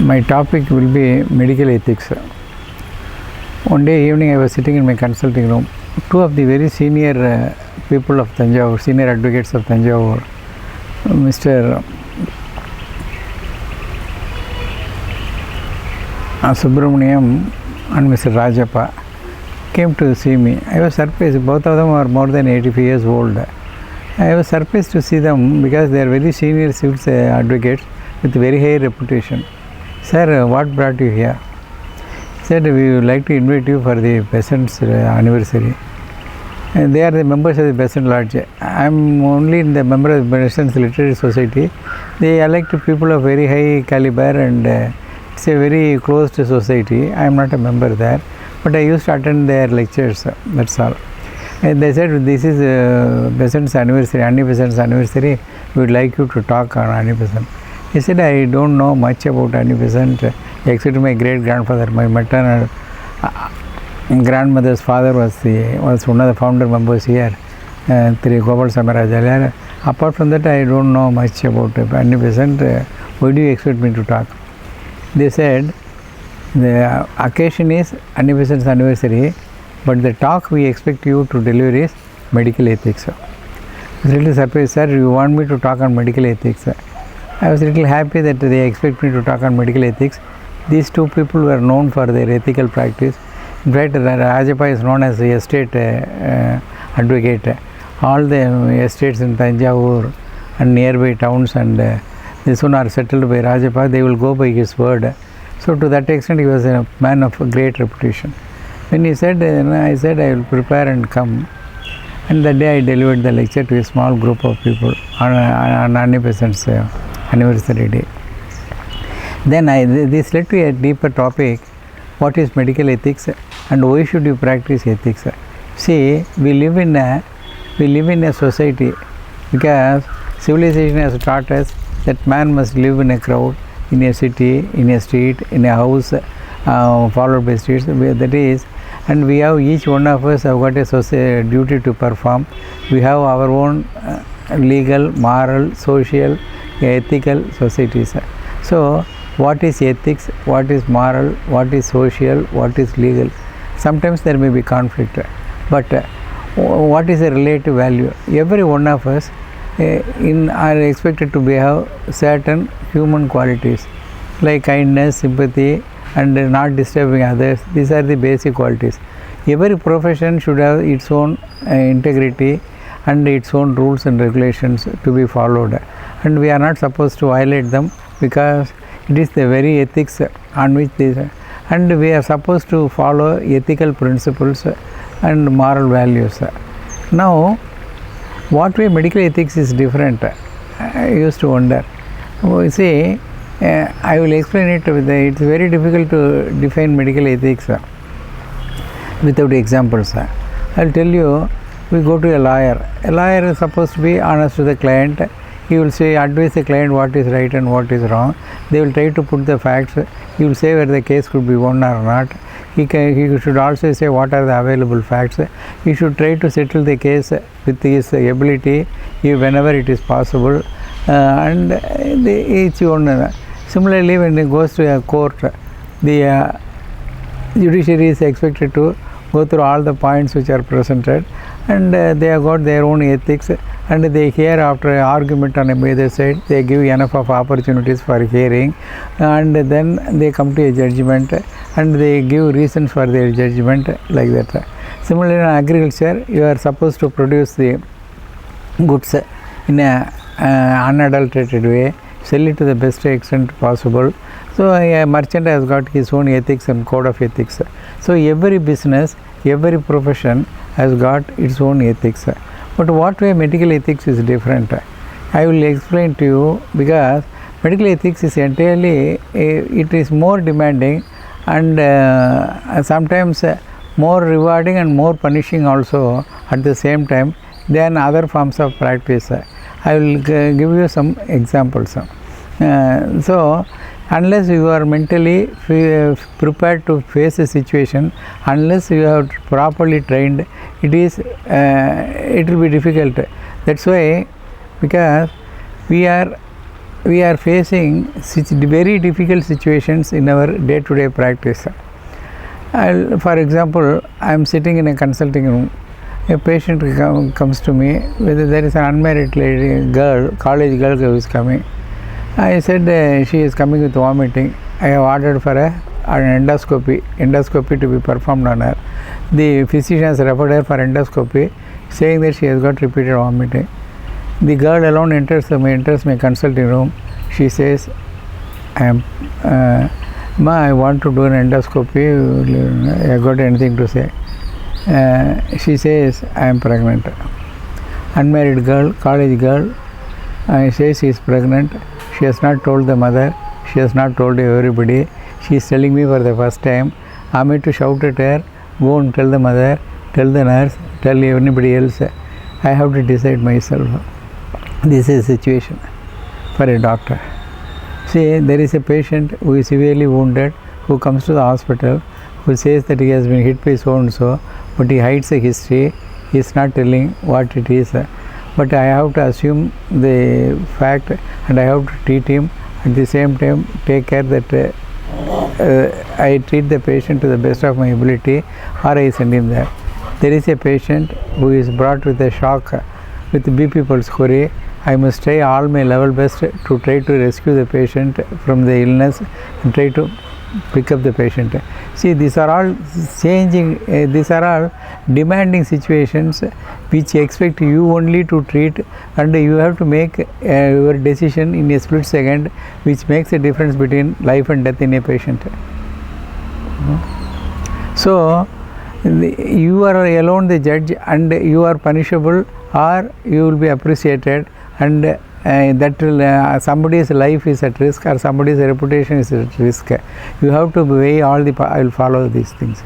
My topic will be medical ethics. One day evening I was sitting in my consulting room. Two of the very senior people of Tanjavur, senior advocates of Tanjavur, Mr. Subramaniam and Mr. Rajappa, came to see me. I was surprised. Both of them are more than 85 years old. I was surprised to see them because they are very senior civil advocates with very high reputation. Sir, what brought you here? He said, we would like to invite you for the peasants' anniversary. And they are the members of the Peasant Lodge. I am only the member of the Peasants Literary Society. They elect people of very high caliber and it's a very closed society. I am not a member there, but I used to attend their lectures, that's all. And they said, this is Peasants' anniversary, Anni-Peasants' anniversary, we would like you to talk on Anni-Peasant. He said, I don't know much about Anni-Peasant except my great-grandfather. My maternal grandmother's father was one of the founder members here, Tri Gopal Samaraj. Apart from that, I don't know much about Anni-Peasant. Why do you expect me to talk? They said, the occasion is Anni-Peasant's anniversary, but the talk we expect you to deliver is medical ethics. I was a little surprised, sir, you want me to talk on medical ethics? I was a little happy that they expect me to talk on medical ethics. These two people were known for their ethical practice. In fact, Rajappa is known as the estate advocate. All the estates in Tanjavur and nearby towns and this one are settled by Rajappa. They will go by his word. So to that extent, he was a man of great reputation. When he said, I said, I will prepare and come. And that day I delivered the lecture to a small group of people on Anni-Peasant's anniversary day. Then this led to a deeper topic, what is medical ethics and why should you practice ethics? See, we live in a society because civilization has taught us that man must live in a crowd, in a city, in a street, in a house, followed by streets. That is, and we have, each one of us have got a duty to perform. We have our own legal, moral, social, ethical societies. So, what is ethics, what is moral, what is social, what is legal? Sometimes there may be conflict, but what is a relative value? Every one of us are expected to have certain human qualities like kindness, sympathy, and not disturbing others. These are the basic qualities. Every profession should have its own integrity and its own rules and regulations to be followed, and we are not supposed to violate them because it is the very ethics on which these, and we are supposed to follow ethical principles and moral values. Now, what way medical ethics is different? I used to wonder. See, I will explain it. It's very difficult to define medical ethics without examples. I will tell you, we go to a lawyer. A lawyer is supposed to be honest to the client. He will say, advise the client what is right and what is wrong. They will try to put the facts. He will say whether the case could be won or not. He should also say what are the available facts. He should try to settle the case with his ability whenever it is possible. And each one. Similarly, when it goes to a court, the judiciary is expected to go through all the points which are presented, and they have got their own ethics, and they hear after an argument on either side, they give enough of opportunities for hearing, and then they come to a judgment and they give reasons for their judgment, like that. Similarly, in agriculture, you are supposed to produce the goods in an unadulterated way, sell it to the best extent possible. So a merchant has got his own ethics and code of ethics. So every business, every profession has got its own ethics. But what way medical ethics is different? I will explain to you, because medical ethics is entirely, it is more demanding and sometimes more rewarding and more punishing also at the same time than other forms of practice. I will give you some examples. So, unless you are mentally prepared to face a situation, unless you are properly trained, it will be difficult. That's why, because we are we are facing very difficult situations in our day-to-day practice. For example, I am sitting in a consulting room. A patient comes to me, whether there is an unmarried lady, girl, college girl who is coming. I said she is coming with vomiting. I have ordered for an endoscopy to be performed on her. The physician has referred her for endoscopy, saying that she has got repeated vomiting. The girl alone enters my consulting room. She says, Ma, I want to do an endoscopy. I got anything to say? She says, I am pregnant. Unmarried girl, college girl, says she is pregnant. She has not told the mother. She has not told everybody. She is telling me for the first time. I am to shout at her, go and tell the mother, tell the nurse, tell anybody else. I have to decide myself. This is a situation for a doctor. See, there is a patient who is severely wounded, who comes to the hospital, who says that he has been hit by so and so, but he hides the history. He is not telling what it is. But I have to assume the fact, and I have to treat him. At the same time, take care that I treat the patient to the best of my ability, or I send him there. There is a patient who is brought with a shock, with BP pulse query. I must try all my level best to try to rescue the patient from the illness and try to pick up the patient. See, these are all these are all demanding situations which expect you only to treat, and you have to make your decision in a split second, which makes a difference between life and death in a patient. So, you are alone the judge, and you are punishable, or you will be appreciated, and that will somebody's life is at risk, or somebody's reputation is at risk. You have to weigh all the I will follow these things.